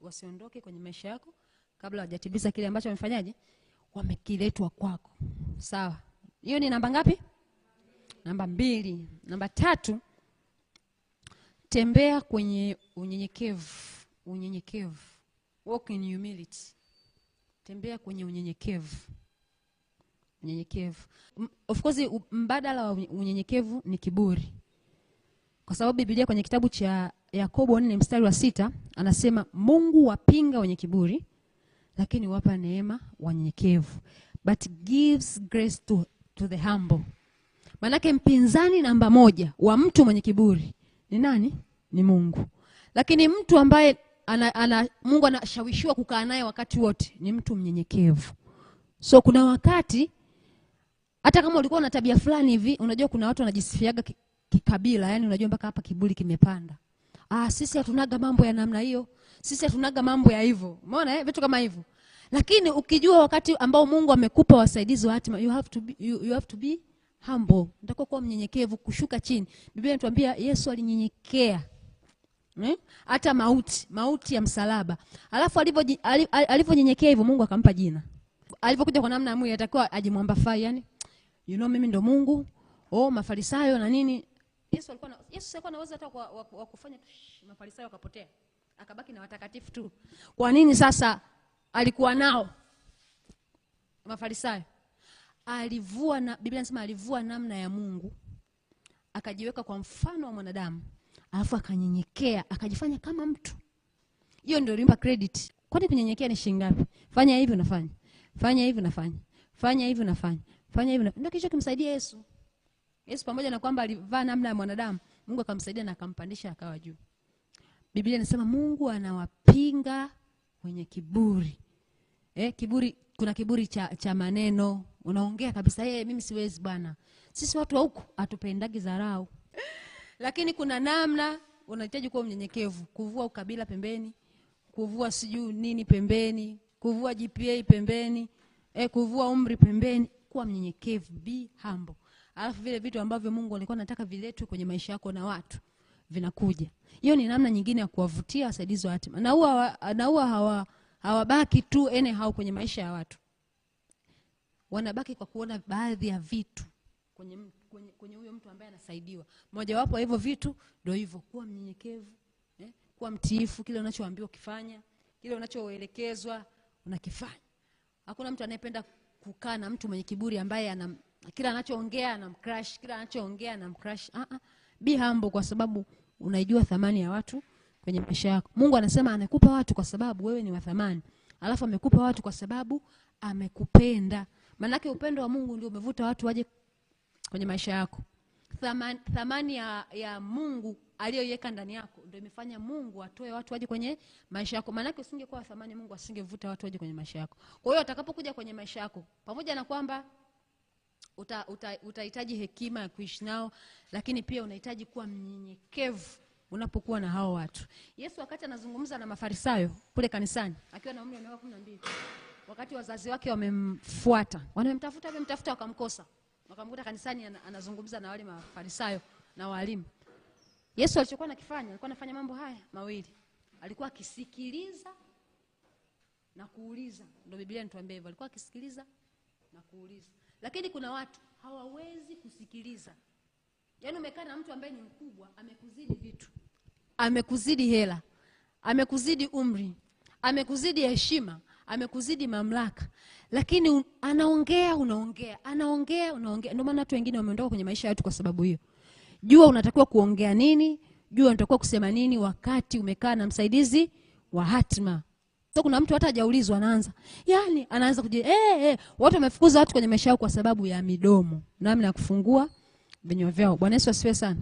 wasiondoke kwenye maisha yako kabla hawajatimiza kile ambacho wamefanyaje, wamekiletwa kwako. Sawa? Hiyo ni namba ngapi? Namba 2. Namba 3, tembea kwenye unyenyekevu. Unyenyekevu. Walk in humility. Tembea kwenye unyenyekevu. Unyenyekevu. Of course mbadala wa unyenyekevu ni kiburi. Kwa sababu Biblia kwenye kitabu cha Yakobo 4:6 anasema Mungu wapinga wenye kiburi lakini wapa neema wanyenyekevu. But gives grace to the humble. Manake mpinzani namba 1 wa mtu mwenye kiburi ni nani? Ni Mungu. Lakini mtu ambaye Mungu anashawishiwa kukaa naye wakati wote ni mtu mnyenyekevu. So kuna wakati hata kama ulikuwa na tabia fulani hivi, unajua kuna watu wanajisifiaga kikabila, yani unajua mpaka hapa kiburi kimepanda. Sisi hatunaga mambo ya namna hiyo. Sisi hatunaga mambo ya hivyo. Umeona vitu kama hivyo. Lakini ukijua wakati ambao Mungu amekupa wasaidizi wa hatima, you have to be humble. Unatakiwa kuwa mnyenyekevu, kushuka chini. Biblia inatuambia Yesu alinyenyekea. Hata mauti ya msalaba. Alafu alivyonyenyekea hivyo Mungu akampa jina. Alipokuja kwa namna ya mwili atakuwa ajimwambafai, yani mimi ndo Mungu. Mafarisayo na nini? Yesu alikuwa na uwezo hata wa kufanya Mafarisayo wakapotea. Akabaki na watakatifu tu. Kwa nini sasa alikuwa nao Mafarisayo? Biblia inasema alivua namna ya Mungu, akajiweka kwa mfano wa mwanadamu, alafu akanyenyekea, akajifanya kama mtu. Hiyo ndio limpa credit. Kwani kunyenyekea ni shilingi ngapi? Fanya hivi unafanya. Fanya hivi unafanya. Fanya hivi unafanya. Fanya hivi. Ndio kicho kimsaidia Yesu. Yesu pamoja na kwamba alivaa namna ya mwanadamu, Mungu akamsaidia na akampandisha akawa juu. Biblia inasema Mungu anawapinga wenye kiburi. Kiburi, kuna kiburi cha maneno. Unaongea kabisa, mimi siwezi bwana. Sisi watu wa huku hatupendagi dharau. Lakini kuna namna unahitaji kuwa mnyenyekevu, kuvua ukabila pembeni, kuvua siju nini pembeni, kuvua GPA pembeni, kuvua umri pembeni, kuwa mnyenyekevu, be humble. Alafu vile vitu ambavyo Mungu alikuwa anataka viletwe kwenye maisha yako na watu vinakuja. Hiyo ni namna nyingine ya kuwavutia wasaidizi wa hatima. Na huwa hawabaki tu anyhow kwenye maisha ya watu. Wanabaki kwa kuona baadhi ya vitu kwenye huyo mtu ambaye anasaidiwa. Mmoja wapo hivyo vitu ndio hivyo, kuwa mnyenyekevu, kuwa mtiifu, kile unachoambiwa kifanya, kile unachoelekezwa unakifanya. Hakuna mtu anayependa kukaa na mtu mwenye kiburi ambaye kila anachoongea anamcrush, kila anachoongea anamcrush. Be humble kwa sababu unaijua thamani ya watu kwenye maisha yako. Mungu anasema anakupa watu kwa sababu wewe ni wa thamani. Alafu amekupa watu kwa sababu amekupenda. Manake upendo wa Mungu ndio umevuta watu waje kwenye maisha yako. Thamani ya Mungu aliyoiweka ndani yako ndio imefanya Mungu atoe watu waje kwenye maisha yako. Manake usingekuwa thamani, Mungu asingevuta watu waje kwenye maisha yako. Kwa hiyo atakapokuja kwenye maisha yako, pamoja na kwamba utahitaji hekima ya kuishi nao, lakini pia unahitaji kuwa mnyenyekevu unapokuwa na hao watu. Yesu wakati anazungumza na Mafarisayo kule kanisani akiwa na umri wa miaka 12, wakati wazazi wake wamemfuata, wamemtafuta wakamkosa, wakamkuta kanisani anazungumza na wale Mafarisayo na walimu. Yesu alichokuwa anakifanya, alikuwa anafanya mambo haya mawili. Alikuwa akisikiliza na kuuliza. Ndio Biblia inatuambia hivyo, alikuwa akisikiliza na kuuliza. Lakini kuna watu hawawezi kusikiliza. Yaani umekaa na mtu ambaye ni mkubwa, amekuzidi vitu, amekuzidi hela, amekuzidi umri, amekuzidi heshima, amekuzidi mamlaka, lakini anaongea unaongea, anaongea unaongea. Ndio maana watu wengine wameondoka kwenye maisha yetu kwa sababu hiyo. Jua unatakiwa kuongea nini, jua unatakiwa kusema nini wakati umekaa na msaidizi wa hatima. So kuna mtu hata hajaulizwa anaanza watu wamefukuza watu kwenye maisha yao kwa sababu ya midomo, namna ya kufungua vinywa vyao. Bwana Yesu asifiwe sana.